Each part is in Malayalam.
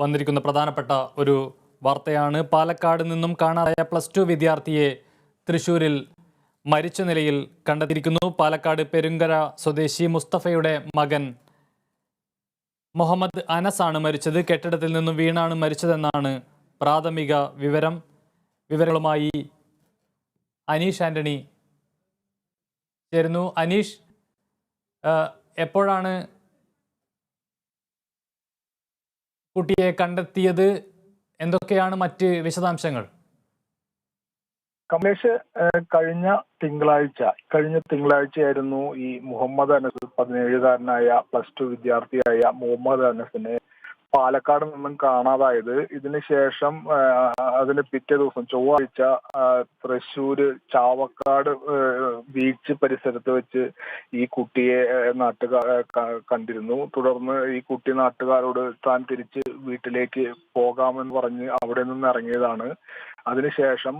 വന്നിരിക്കുന്ന പ്രധാനപ്പെട്ട ഒരു വാർത്തയാണ്. പാലക്കാട് നിന്നും കാണാതായ +2 വിദ്യാർത്ഥിയെ തൃശ്ശൂരിൽ മരിച്ച നിലയിൽ കണ്ടെത്തിയിരിക്കുന്നു. പാലക്കാട് പെരുങ്കര സ്വദേശി മുസ്തഫയുടെ മകൻ മുഹമ്മദ് അനസാണ് മരിച്ചത്. കെട്ടിടത്തിൽ നിന്നും വീണാണ് മരിച്ചതെന്നാണ് പ്രാഥമിക വിവരം. വിവരങ്ങളുമായി അനീഷ് ആന്റണി ചേരുന്നു. അനീഷ്, എപ്പോഴാണ് കുട്ടിയെ കണ്ടെത്തിയത്? എന്തൊക്കെയാണ് മറ്റ് വിശദാംശങ്ങൾ? കമലേഷ്, കഴിഞ്ഞ തിങ്കളാഴ്ചയായിരുന്നു ഈ മുഹമ്മദ് അനസ് 17കാരനായ +2 വിദ്യാർത്ഥിയായ മുഹമ്മദ് അനസിനെ പാലക്കാട് നിന്നും കാണാതായത്. ഇതിനുശേഷം അതിന് പിറ്റേ ദിവസം ചൊവ്വാഴ്ച തൃശ്ശൂര് ചാവക്കാട് ബീച്ച് പരിസരത്ത് വെച്ച് ഈ കുട്ടിയെ നാട്ടുകാർ കണ്ടിരുന്നു. തുടർന്ന് ഈ കുട്ടി നാട്ടുകാരോട് താൻ തിരിച്ച് വീട്ടിലേക്ക് പോകാമെന്ന് പറഞ്ഞ് അവിടെ നിന്ന് ഇറങ്ങിയതാണ്. അതിനുശേഷം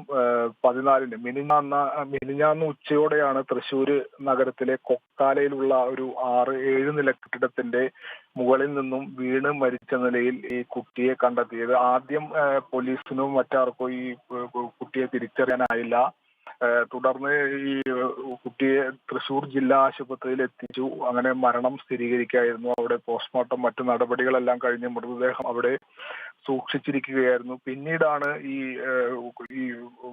14-ന് മിനിഞ്ഞാന്ന് ഉച്ചയോടെയാണ് തൃശ്ശൂര് നഗരത്തിലെ കൊക്കാലയിലുള്ള ഒരു 6-7 നില കെട്ടിടത്തിന്റെ മുകളിൽ നിന്നും വീണ് മരിച്ച നിലയിൽ ഈ കുട്ടിയെ കണ്ടെത്തിയത്. ആദ്യം പോലീസിനും മറ്റാർക്കും ഈ കുട്ടിയെ തിരിച്ചറിയാനായില്ല. തുടർന്ന് ഈ കുട്ടിയെ തൃശ്ശൂർ ജില്ലാ ആശുപത്രിയിൽ എത്തിച്ചു. അങ്ങനെ മരണം സ്ഥിരീകരിക്കുകയായിരുന്നു. അവിടെ പോസ്റ്റ്മോർട്ടം മറ്റു നടപടികളെല്ലാം കഴിഞ്ഞ് മൃതദേഹം അവിടെ സൂക്ഷിച്ചിരിക്കുകയായിരുന്നു. പിന്നീടാണ് ഈ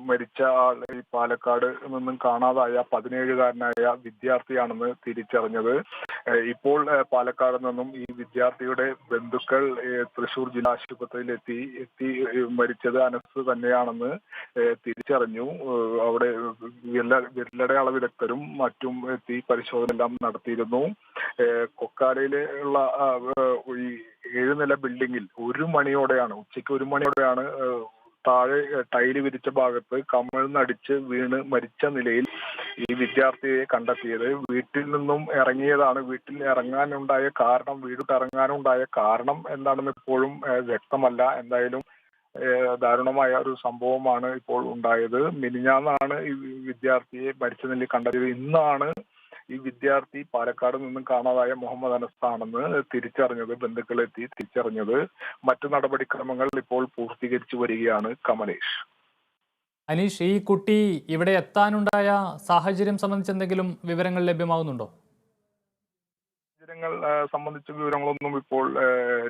മരിച്ച ആൾ ഈ പാലക്കാട് നിന്നും കാണാതായ 17കാരനായ വിദ്യാർത്ഥിയാണെന്ന് തിരിച്ചറിഞ്ഞത്. ഇപ്പോൾ പാലക്കാട് നിന്നും ഈ വിദ്യാർത്ഥിയുടെ ബന്ധുക്കൾ തൃശ്ശൂർ ജില്ലാ ആശുപത്രിയിൽ എത്തി മരിച്ചത് അനസ് തന്നെയാണെന്ന് തിരിച്ചറിഞ്ഞു. അവിടെ വിരലടയാള വിദഗ്ധരും മറ്റും എത്തി പരിശോധന എല്ലാം നടത്തിയിരുന്നു. കൊക്കാലയിലുള്ള ഈ 7 നില ബിൽഡിങ്ങിൽ ഉച്ചയ്ക്ക് 1 മണിയോടെയാണ് താഴെ ടൈല് വിരിച്ച ഭാഗത്ത് കമിഴ്ന്നടിച്ച് വീണ് മരിച്ച നിലയിൽ ഈ വിദ്യാർത്ഥിയെ കണ്ടെത്തിയത്. വീട്ടിൽ നിന്നും ഇറങ്ങിയതാണ്. വീട്ടിലിട്ട് ഇറങ്ങാനുണ്ടായ കാരണം എന്താണെന്ന് ഇപ്പോഴും വ്യക്തമല്ല. എന്തായാലും ദാരുണമായ ഒരു സംഭവമാണ് ഇപ്പോൾ ഉണ്ടായത്. മിനിഞ്ഞാന്നാണ് ഈ വിദ്യാർത്ഥിയെ മരിച്ച നിലയിൽ കണ്ടെത്തിയത്. ഇന്നാണ് ഈ വിദ്യാർത്ഥി പാലക്കാട് നിന്നും കാണാതായ മുഹമ്മദ് അനസ് ആണെന്ന് ബന്ധുക്കളെത്തി തിരിച്ചറിഞ്ഞത്. മറ്റു നടപടിക്രമങ്ങൾ ഇപ്പോൾ പൂർത്തീകരിച്ചു വരികയാണ്. കമലേഷ്. അനീഷ്, ഈ കുട്ടി ഇവിടെ എത്താനുണ്ടായ സാഹചര്യം സംബന്ധിച്ച് എന്തെങ്കിലും വിവരങ്ങൾ ലഭ്യമാകുന്നുണ്ടോ? സംബന്ധിച്ച വിവരങ്ങളൊന്നും ഇപ്പോൾ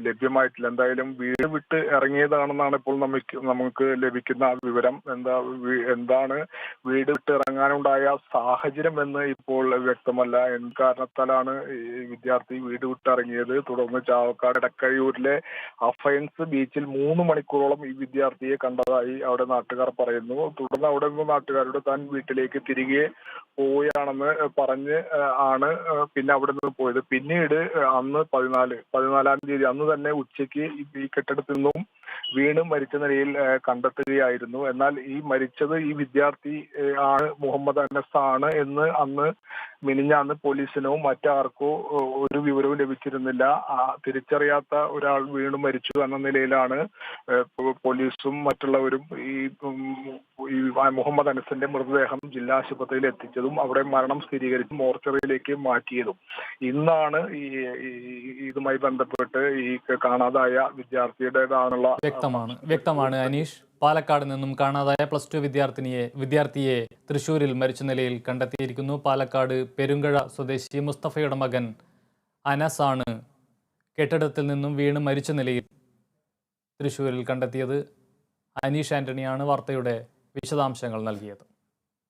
ലഭ്യമായിട്ടില്ല. എന്തായാലും വീട് വിട്ട് ഇറങ്ങിയതാണെന്നാണ് ഇപ്പോൾ നമുക്ക് ലഭിക്കുന്ന വിവരം. എന്താണ് വീട് വിട്ട് ഇറങ്ങാനുണ്ടായ സാഹചര്യം എന്ന് ഇപ്പോൾ വ്യക്തമല്ല. എന്ത് കാരണത്താലാണ് ഈ വിദ്യാർത്ഥി വീട് വിട്ടിറങ്ങിയത്? തുടർന്ന് ചാവക്കാട് എടക്കഴിയൂരിലെ അഫയൻസ് ബീച്ചിൽ 3 മണിക്കൂറോളം ഈ വിദ്യാർത്ഥിയെ കണ്ടതായി അവിടെ നാട്ടുകാർ പറയുന്നു. തുടർന്ന് അവിടെ നിന്ന് നാട്ടുകാരോട് താൻ വീട്ടിലേക്ക് തിരികെ പോവുകയാണെന്ന് പറഞ്ഞ് ആണ് പിന്നെ അവിടെ നിന്ന് പോയത്. പിന്നീട് അന്ന് 14-ാം തീയതി അന്ന് തന്നെ ഉച്ചയ്ക്ക് ഈ കെട്ടിടത്തിൽ നിന്നും വീണ് മരിച്ച നിലയിൽ കണ്ടെത്തുകയായിരുന്നു. എന്നാൽ ഈ മരിച്ചത് ഈ വിദ്യാർത്ഥി ആണ്, മുഹമ്മദ് അനസ് ആണ് എന്ന് അന്ന് മിനിഞ്ഞാന്ന് പോലീസിനോ മറ്റാർക്കോ ഒരു വിവരവും ലഭിച്ചിരുന്നില്ല. തിരിച്ചറിയാത്ത ഒരാൾ വീണ് മരിച്ചു എന്ന നിലയിലാണ് പോലീസും മറ്റുള്ളവരും ഈ മുഹമ്മദ് അനസിന്റെ മൃതദേഹം ജില്ലാ ആശുപത്രിയിൽ എത്തിച്ചതും അവിടെ മരണം സ്ഥിരീകരിച്ച് മോർച്ചറിയിലേക്ക് മാറ്റിയതും. ഇന്നാണ് ഇതുമായി ബന്ധപ്പെട്ട് ഈ കാണാതായ വിദ്യാർത്ഥിയുടേതാണുള്ള വ്യക്തമാണ് അനീഷ്. പാലക്കാട് നിന്നും കാണാതായ +2 വിദ്യാർത്ഥിയെ തൃശ്ശൂരിൽ മരിച്ച നിലയിൽ കണ്ടെത്തിയിരിക്കുന്നു. പാലക്കാട് പെരുങ്കഴ സ്വദേശി മുസ്തഫയുടെ മകൻ അനസാണ് കെട്ടിടത്തിൽ നിന്നും വീണ് മരിച്ച നിലയിൽ തൃശ്ശൂരിൽ കണ്ടെത്തിയത്. അനീഷ് ആന്റണിയാണ് വാർത്തയുടെ വിശദാംശങ്ങൾ നൽകിയത്.